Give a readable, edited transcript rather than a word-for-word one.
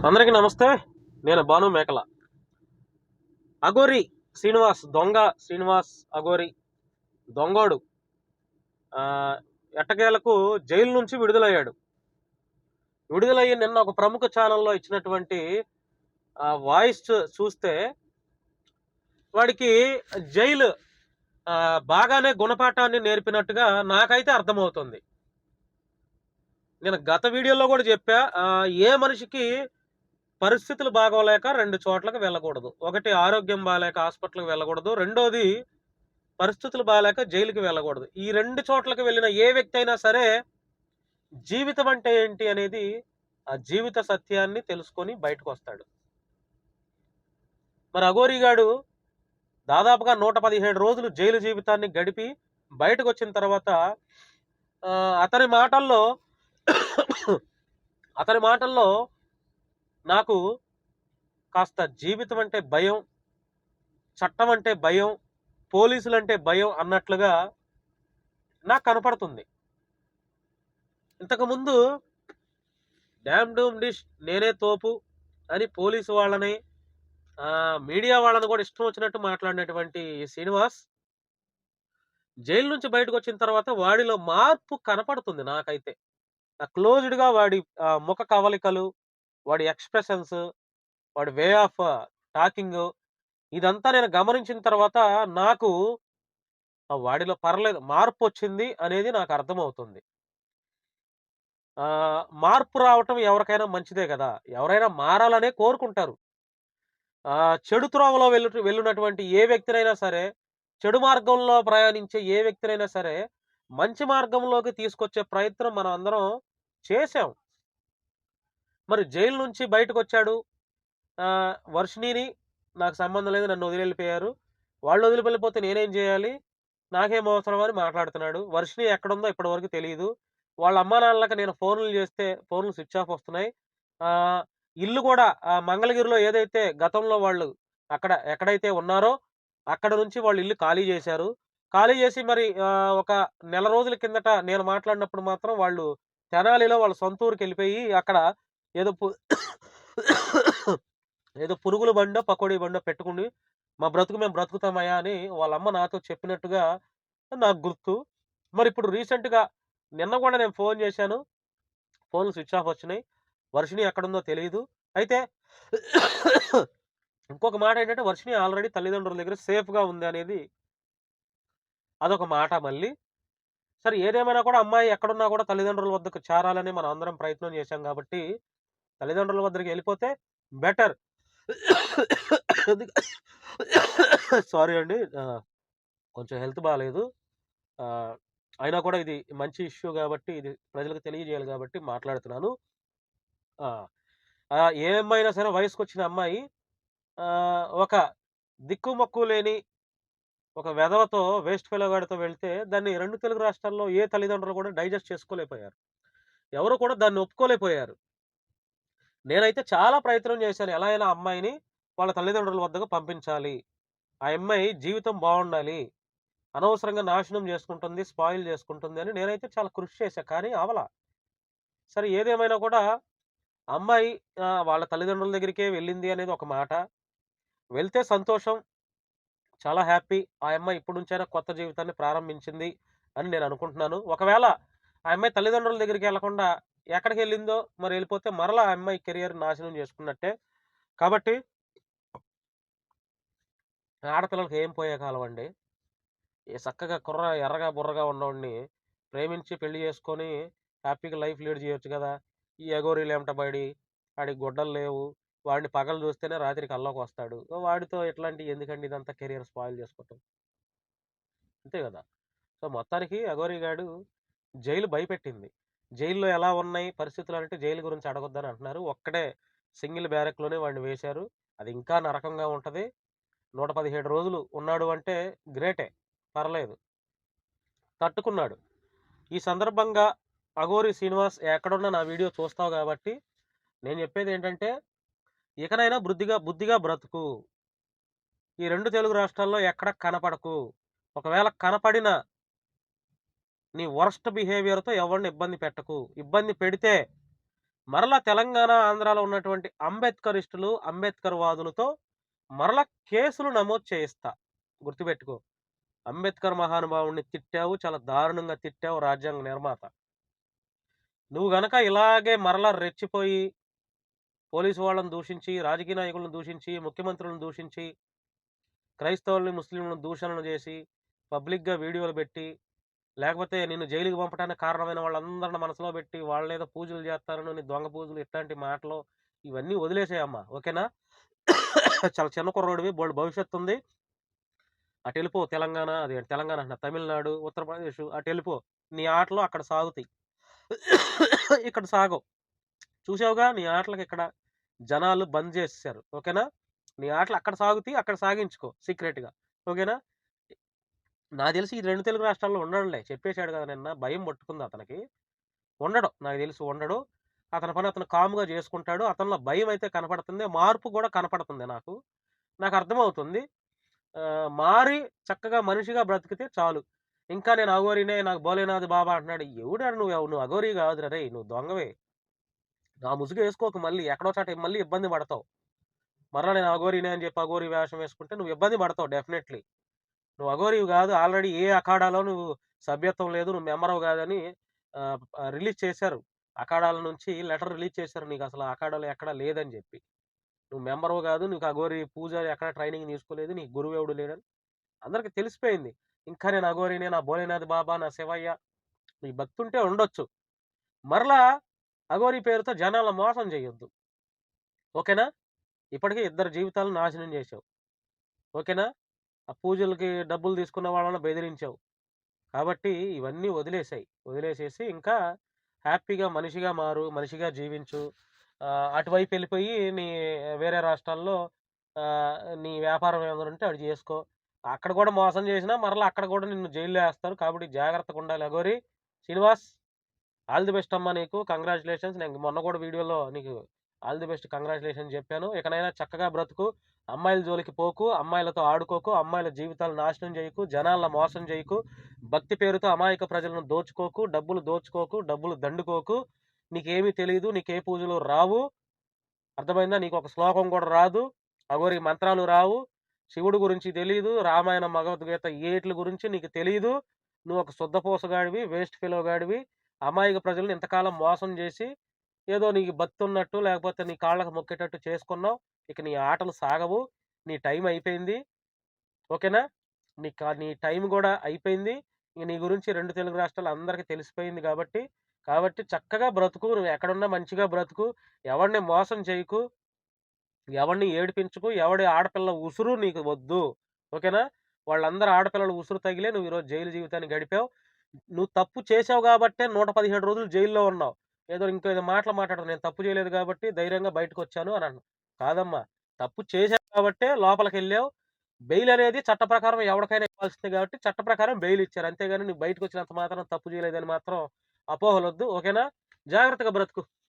అందరికీ నమస్తే. నేను భాను మేకల. అఘోరి శ్రీనివాస్, దొంగ శ్రీనివాస్ అఘోరి దొంగోడు ఎట్టకేలకు జైలు నుంచి విడుదలయ్యాడు. విడుదలయ్యి నిన్న ఒక ప్రముఖ ఛానల్లో ఇచ్చినటువంటి వాయిస్ చూస్తే వాడికి జైలు బాగానే గుణపాఠాన్ని నేర్పినట్టుగా నాకైతే అర్థమవుతుంది. నేను గత వీడియోలో కూడా చెప్పా, ఏ మనిషికి పరిస్థితులు బాగోలేక 2 చోట్లకు వెళ్ళకూడదు. ఒకటి ఆరోగ్యం బాగాలేక హాస్పిటల్కి వెళ్ళకూడదు, రెండోది పరిస్థితులు బాగాలేక జైలుకి వెళ్ళకూడదు. ఈ 2 చోట్లకు వెళ్ళిన ఏ వ్యక్తి అయినా సరే జీవితం అంటే ఏంటి అనేది, ఆ జీవిత సత్యాన్ని తెలుసుకొని బయటకు వస్తాడు. మరి అఘోరిగాడు దాదాపుగా 117 రోజులు జైలు జీవితాన్ని గడిపి బయటకు వచ్చిన తర్వాత అతని మాటల్లో నాకు కాస్త జీవితం అంటే భయం, చట్టం అంటే భయం, పోలీసులు అంటే భయం అన్నట్లుగా నాకు కనపడుతుంది. ఇంతకుముందు డ్యామ్ డూమ్ డిష్ నేనే తోపు అని పోలీసు వాళ్ళని, మీడియా వాళ్ళని కూడా ఇష్టం వచ్చినట్టు మాట్లాడినటువంటి శ్రీనివాస్ జైలు నుంచి బయటకు వచ్చిన తర్వాత వాడిలో మార్పు కనపడుతుంది నాకైతే. క్లోజ్డ్గా వాడి ముఖ కవలికలు, వాడి ఎక్స్ప్రెషన్స్, వాడి వే ఆఫ్ టాకింగ్, ఇదంతా నేను గమనించిన తర్వాత నాకు వాడిలో పర్లేదు మార్పు వచ్చింది అనేది నాకు అర్థమవుతుంది. మార్పు రావటం ఎవరికైనా మంచిదే కదా. ఎవరైనా మారాలనే కోరుకుంటారు. చెడు త్రోవలో వెళ్ళినటువంటి ఏ వ్యక్తినైనా సరే, చెడు మార్గంలో ప్రయాణించే ఏ వ్యక్తినైనా సరే మంచి మార్గంలోకి తీసుకొచ్చే ప్రయత్నం మనం అందరం చేశాం. మరి జైలు నుంచి బయటకు వచ్చాడు. వర్షిణిని నాకు సంబంధం లేదు, నన్ను వదిలిపోయారు, వాళ్ళు వదిలిపోతే నేనేం చేయాలి, నాకేం అవసరం అని మాట్లాడుతున్నాడు. వర్షిణి ఎక్కడుందో ఇప్పటి వరకు తెలియదు. వాళ్ళ అమ్మా నాన్నలకు నేను ఫోన్లు చేస్తే ఫోన్లు స్విచ్ ఆఫ్ వస్తున్నాయి. ఇల్లు కూడా మంగళగిరిలో ఏదైతే గతంలో వాళ్ళు ఎక్కడైతే ఉన్నారో అక్కడ నుంచి వాళ్ళు ఇల్లు ఖాళీ చేశారు. ఖాళీ చేసి మరి ఒక నెల రోజుల కిందట నేను మాట్లాడినప్పుడు మాత్రం వాళ్ళు తెనాలిలో వాళ్ళ సొంత ఊరికి వెళ్ళిపోయి అక్కడ ఏదో ఏదో పురుగుల బండో పకోడీ బండో పెట్టుకుని మా బ్రతుకు మేము బ్రతుకుతామయ్యా అని వాళ్ళ అమ్మ నాతో చెప్పినట్టుగా నాకు గుర్తు. మరి ఇప్పుడు రీసెంట్గా నిన్న కూడా నేను ఫోన్ చేశాను, ఫోన్లు స్విచ్ ఆఫ్ వచ్చినాయి. వర్షిణి ఎక్కడుందో తెలియదు. అయితే ఇంకొక మాట ఏంటంటే వర్షిణి ఆల్రెడీ తల్లిదండ్రుల దగ్గర సేఫ్గా ఉంది అనేది అదొక మాట. మళ్ళీ సరే, ఏదేమైనా కూడా అమ్మాయి ఎక్కడున్నా కూడా తల్లిదండ్రుల వద్దకు చేరాలని మనం అందరం ప్రయత్నం చేశాం కాబట్టి తల్లిదండ్రుల వద్దకు వెళ్ళిపోతే బెటర్. సారీ అండి, కొంచెం హెల్త్ బాగాలేదు. అయినా కూడా ఇది మంచి ఇష్యూ కాబట్టి, ఇది ప్రజలకు తెలియజేయాలి కాబట్టి మాట్లాడుతున్నాను. ఏ అమ్మాయి అయినా సరే వయసుకు వచ్చిన అమ్మాయి ఒక దిక్కుమొక్కు లేని ఒక వెధవతో, వేస్ట్ ఫెలోగాడితో వెళ్తే దాన్ని 2 తెలుగు రాష్ట్రాల్లో ఏ తల్లిదండ్రులు కూడా డైజెస్ట్ చేసుకోలేకపోయారు. ఎవరు కూడా దాన్ని ఒప్పుకోలేకపోయారు. నేనైతే చాలా ప్రయత్నం చేశాను, ఎలా అయినా అమ్మాయిని వాళ్ళ తల్లిదండ్రుల వద్దకు పంపించాలి, ఆ అమ్మాయి జీవితం బాగుండాలి, అనవసరంగా నాశనం చేసుకుంటుంది, స్పాయిల్ చేసుకుంటుంది అని నేనైతే చాలా కృషి చేశాను. కానీ అవలా. సరే, ఏదేమైనా కూడా అమ్మాయి వాళ్ళ తల్లిదండ్రుల దగ్గరికే వెళ్ళింది అనేది ఒక మాట. వెళ్తే సంతోషం, చాలా హ్యాపీ. ఆ అమ్మాయి ఇప్పటి నుంచైనా కొత్త జీవితాన్ని ప్రారంభించింది అని నేను అనుకుంటున్నాను. ఒకవేళ ఆ అమ్మాయి తల్లిదండ్రుల దగ్గరికి వెళ్లకుండా ఎక్కడికి వెళ్ళిందో మరి వెళ్ళిపోతే మరలా ఆ అమ్మాయి కెరియర్ నాశనం చేసుకున్నట్టే. కాబట్టి ఆడపిల్లలకి ఏం పోయే కాలం అండి. చక్కగా ఎర్రగా బుర్రగా ఉన్నవాడిని ప్రేమించి పెళ్లి చేసుకొని హ్యాపీగా లైఫ్ లీడ్ చేయొచ్చు కదా. ఈ ఎగోరీలు ఏమిటబడి, వాడికి గుడ్డలు లేవు, వాడిని పగలు చూస్తేనే రాత్రికి కల్లోకి వస్తాడు, వాడితో ఎట్లాంటి ఎందుకండి ఇదంతా కెరియర్ స్పాయిల్ చేసుకోవటం, అంతే కదా. సో మొత్తానికి అఘోరి గాడు జైలు భయపెట్టింది. జైల్లో ఎలా ఉన్నాయి పరిస్థితులు అంటే జైలు గురించి అడగొద్దని అంటున్నారు. ఒక్కడే సింగిల్ బ్యారెక్లోనే వాడిని వేశారు. అది ఇంకా నరకంగా ఉంటుంది. 117 రోజులు ఉన్నాడు అంటే గ్రేటే, పర్లేదు, తట్టుకున్నాడు. ఈ సందర్భంగా అఘోరి శ్రీనివాస్ ఎక్కడున్నా నా వీడియో చూస్తావు కాబట్టి నేను చెప్పేది ఏంటంటే, ఇకనైనా బుద్ధిగా బ్రతుకు. ఈ 2 తెలుగు రాష్ట్రాల్లో ఎక్కడ కనపడకు. ఒకవేళ కనపడిన నీ వరస్ట్ బిహేవియర్తో ఎవరిని ఇబ్బంది పెట్టకు. ఇబ్బంది పెడితే మరలా తెలంగాణ, ఆంధ్రాలో ఉన్నటువంటి అంబేద్కరిస్టులు, అంబేద్కర్ వాదులతో మరలా కేసులు నమోదు చేయిస్తా. గుర్తుపెట్టుకో. అంబేద్కర్ మహానుభావుడిని తిట్టావు, చాలా దారుణంగా తిట్టావు రాజ్యాంగ నిర్మాత. నువ్వు గనక ఇలాగే మరలా రెచ్చిపోయి పోలీసు వాళ్ళని దూషించి, రాజకీయ నాయకులను దూషించి, ముఖ్యమంత్రులను దూషించి, క్రైస్తవుల్ని, ముస్లింలను దూషణలు చేసి, పబ్లిక్‌గా వీడియోలు పెట్టి, లేకపోతే నిన్ను జైలుకి పంపడానికి కారణమైన వాళ్ళందరిని మనసులో పెట్టి, వాళ్ళేదో పూజలు చేస్తారని, నీ దొంగ పూజలు ఇట్లాంటి మాటలు ఇవన్నీ వదిలేసేయమ్మా. ఓకేనా? చాలా చిన్న కుర్రోడివి, బోలెడు భవిష్యత్తుంది. అటెళ్ళిపో తెలంగాణ, అది తెలంగాణ అంటున్నా, తమిళనాడు, ఉత్తరప్రదేశ్ అటెళ్ళిపో. నీ ఆటలు అక్కడ సాగుతాయి. ఇక్కడ సాగవు. చూసావుగా నీ ఆటలకి ఇక్కడ జనాలు బంద్ చేసేసారు. ఓకేనా? నీ ఆటలు అక్కడ సాగుతాయి, అక్కడ సాగించుకో సీక్రెట్‌గా. ఓకేనా? నాకు తెలిసి ఈ 2 తెలుగు రాష్ట్రాల్లో ఉండడులే. చెప్పేసాడు కదా నిన్న. భయం పట్టుకుంది అతనికి. ఉండడు. నాకు తెలిసి ఉండడు. అతని పని అతను కామ్‌గా చేసుకుంటాడు. అతనిలో భయం అయితే కనపడుతుంది. మార్పు కూడా కనపడుతుంది నాకు. నాకు అర్థమవుతుంది. మారి చక్కగా మనిషిగా బ్రతికితే చాలు. ఇంకా నేను అఘోరినే, నాకు భోలేనాథ్ బాబా అంటున్నాడు. ఎవడాడు నువ్వు? నువ్వు అఘోరి కాదురా రేయ్! నువ్వు దొంగవే. నా ముసుగు ఏసుకోకు మళ్ళీ. ఎక్కడో చోట మళ్ళీ ఇబ్బంది పడతావు. మరలా నేను అఘోరినే అని చెప్పి అఘోరి వేషం వేసుకుంటే నువ్వు ఇబ్బంది పడతావు డెఫినెట్‌లీ. నువ్వు అఘోరివి కాదు. ఆల్రెడీ ఏ అఖాడాలో నువ్వు సభ్యత్వం లేదు. నువ్వు మెంబర్‌వి కాదని రిలీజ్ చేశారు. అఖాడాల నుంచి లెటర్ రిలీజ్ చేశారు. నీకు అసలు అఖాడాలో ఎక్కడా లేదని చెప్పి. నువ్వు మెంబర్‌వి కాదు. నీకు అఘోరి పూజ ఎక్కడ ట్రైనింగ్ తీసుకోలేదు. నీకు గురువెవడు లేడని అందరికి తెలిసిపోయింది. ఇంకా నేను అఘోరినే, నా భోలేనాథ్ బాబా, నా శివయ్య, నీ భక్తుంటే ఉండొచ్చు. మరలా అఘోరి పేరుతో జనాలను మోసం చేయొద్దు. ఓకేనా? ఇప్పటికే 2 జీవితాలను నాశనం చేశావు. ఓకేనా? ఆ పూజలకి డబ్బులు తీసుకున్న వాళ్ళని బెదిరించావు. కాబట్టి ఇవన్నీ వదిలేసేయి. వదిలేసేసి ఇంకా హ్యాపీగా మనిషిగా మారు, మనిషిగా జీవించు. అటువైపు వెళ్ళిపోయి వేరే రాష్ట్రాల్లో నీ వ్యాపారం ఏమైనా ఉంటే అది చేసుకో. అక్కడ కూడా మోసం చేసినా మరలా అక్కడ కూడా నిన్ను జైల్లో వేస్తారు. కాబట్టి జాగ్రత్తగా ఉండాలి Aghori. Srinivas, all the best అమ్మా నీకు. కంగ్రాచులేషన్స్. నేను మొన్న కూడా వీడియోలో నీకు ఆల్ ది బెస్ట్ కంగ్రాచులేషన్స్ చెప్పాను. ఇకనైనా చక్కగా బ్రతుకు. అమ్మాయిల జోలికి పోకు, అమ్మాయిలతో ఆడుకోకు, అమ్మాయిల జీవితాలు నాశనం చేయకు, జనాలను మోసం చేయకు, భక్తి పేరుతో అమాయక ప్రజలను దోచుకోకు, డబ్బులు దోచుకోకు, డబ్బులు దండుకోకు. నీకేమీ తెలియదు, నీకే పూజలు రావు. అర్థమైందా? నీకు ఒక శ్లోకం కూడా రాదు. అఘోరి మంత్రాలు రావు. శివుడు గురించి తెలియదు. రామాయణ, భగవద్గీత ఏట్ల గురించి నీకు తెలియదు. నువ్వు ఒక శుద్ధపూసగాడివి, వేస్ట్ ఫెలో గాడివి. అమాయక ప్రజలను ఇంతకాలం మోసం చేసి ఏదో నీకు భక్తి ఉన్నట్టు లేకపోతే నీ కాళ్ళకు మొక్కేటట్టు చేసుకున్నావు. ఇక నీ ఆటలు సాగవు. నీ టైం అయిపోయింది. ఓకేనా? నీ టైం కూడా అయిపోయింది. ఇంక నీ గురించి 2 తెలుగు రాష్ట్రాలు అందరికీ తెలిసిపోయింది కాబట్టి చక్కగా బ్రతుకు. నువ్వు ఎక్కడున్నా మంచిగా బ్రతుకు. ఎవరిని మోసం చేయకు. ఎవరిని ఏడిపించుకు. ఎవడి ఆడపిల్ల ఉసురు నీకు వద్దు. ఓకేనా? వాళ్ళందరూ ఆడపిల్లల ఉసురు తగిలే నువ్వు ఈరోజు జైలు జీవితాన్ని గడిపావు. నువ్వు తప్పు చేసావు కాబట్టే 117 రోజులు జైల్లో ఉన్నావు. ఏదో ఇంకేదో మాటలు మాట్లాడదు. నేను తప్పు చేయలేదు కాబట్టి ధైర్యంగా బయటకొచ్చాను అని అన్నావు. కాదమ్మా. తప్పు చేశావు కాబట్టే లోపలికెళ్ళావు. బెయిల్ అనేది చట్ట ప్రకారం ఎవరికైనా ఇవ్వాల్సిందే కాబట్టి చట్ట ప్రకారం బెయిల్ ఇచ్చారు. అంతేగాని నువ్వు బయటకొచ్చినంత మాత్రం తప్పు చేయలేదని మాత్రం అపోహలొద్దు. ఓకేనా? జాగ్రత్తగా బ్రతుకు.